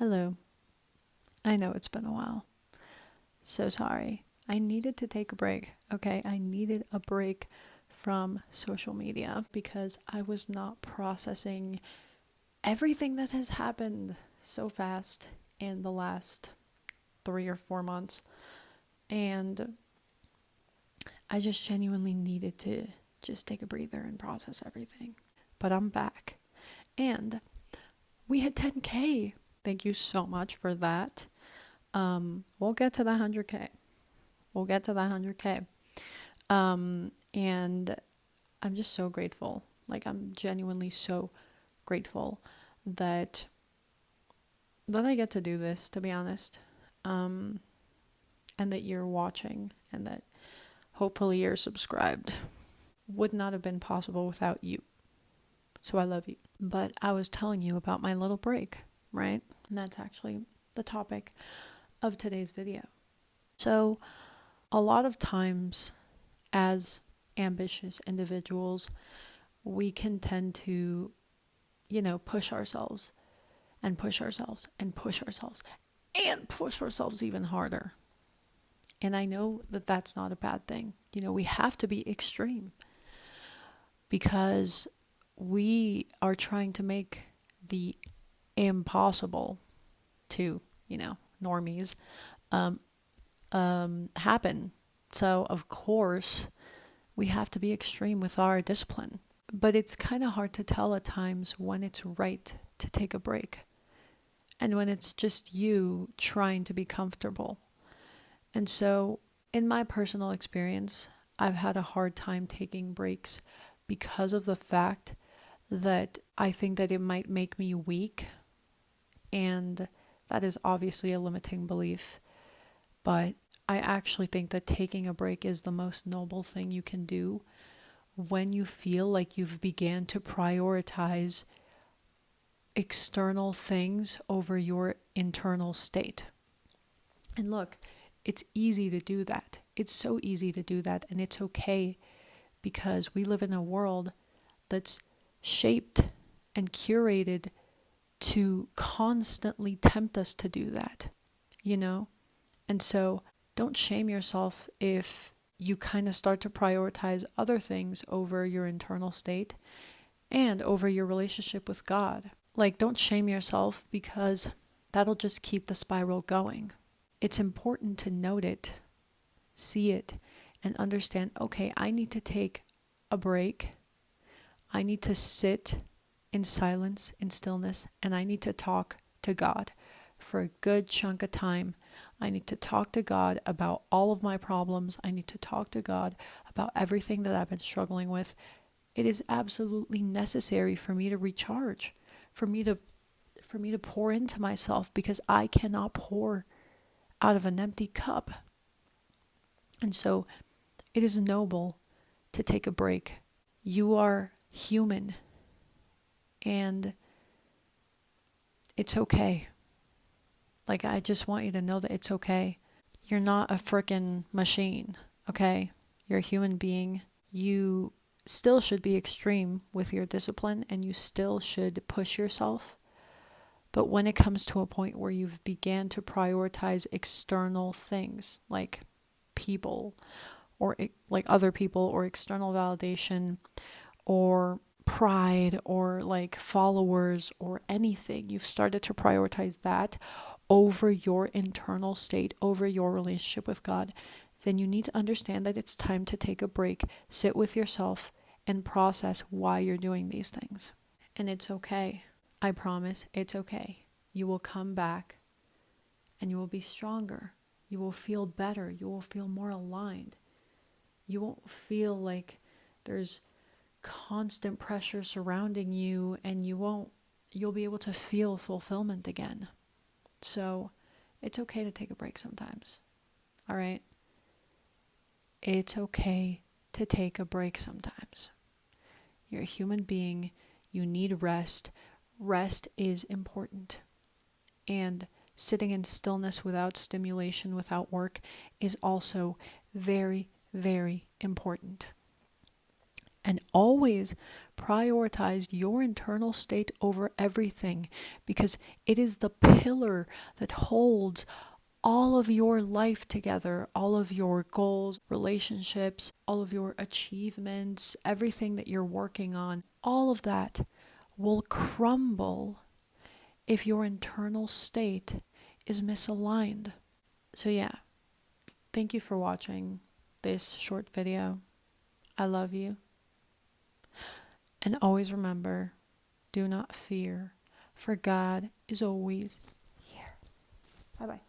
Hello. I know it's been a while. So sorry. I needed to take a break, okay? I needed a break from social media because I was not processing everything that has happened so fast in the last 3 or 4 months. And I just genuinely needed to just take a breather and process everything. But I'm back. And we hit 10K. Thank you so much for that. We'll get to the 100K. We'll get to the 100K. And I'm just so grateful. Like, I'm genuinely so grateful that I get to do this, to be honest. And that you're watching and that hopefully you're subscribed. Would not have been possible without you. So I love you. But I was telling you about my little break, right? And that's actually the topic of today's video. So a lot of times as ambitious individuals, we can tend to, push ourselves and push ourselves and push ourselves and push ourselves even harder. And I know that that's not a bad thing. We have to be extreme because we are trying to make the impossible to, normies, happen. So, of course, we have to be extreme with our discipline. But it's kind of hard to tell at times when it's right to take a break and when it's just you trying to be comfortable. And so, in my personal experience, I've had a hard time taking breaks because of the fact that I think that it might make me weak. And that is obviously a limiting belief. But I actually think that taking a break is the most noble thing you can do when you feel like you've began to prioritize external things over your internal state. And look, it's easy to do that. It's so easy to do that, and it's okay because we live in a world that's shaped and curated to constantly tempt us to do that, And so don't shame yourself if you kind of start to prioritize other things over your internal state and over your relationship with God. Like, don't shame yourself because that'll just keep the spiral going. It's important to note it, see it, and understand, okay, I need to take a break. I need to sit in silence, in stillness, and I need to talk to God for a good chunk of time. I need to talk to God about all of my problems. I need to talk to God about everything that I've been struggling with. It is absolutely necessary for me to recharge, for me to pour into myself, because I cannot pour out of an empty cup. And so it is noble to take a break. You are human, and it's okay. Like, I just want you to know that it's okay. You're not a frickin' machine, okay? You're a human being. You still should be extreme with your discipline, and you still should push yourself. But when it comes to a point where you've began to prioritize external things like people or like other people or external validation or pride or like followers or anything, you've started to prioritize that over your internal state, over your relationship with God, then you need to understand that it's time to take a break, sit with yourself, and process why you're doing these things. And it's okay. I promise it's okay. You will come back and you will be stronger. You will feel better. You will feel more aligned. You won't feel like there's constant pressure surrounding you, and you'll be able to feel fulfillment again. So it's okay to take a break sometimes. All right? It's okay to take a break sometimes. You're a human being. You need rest. Rest is important. And sitting in stillness without stimulation, without work, is also very, very important. And always Prioritize your internal state over everything, because it is the pillar that holds all of your life together, all of your goals, relationships, all of your achievements, everything that you're working on. All of that will crumble if your internal state is misaligned. So yeah, thank you for watching this short video. I love you. And always remember, do not fear, for God is always here. Bye bye.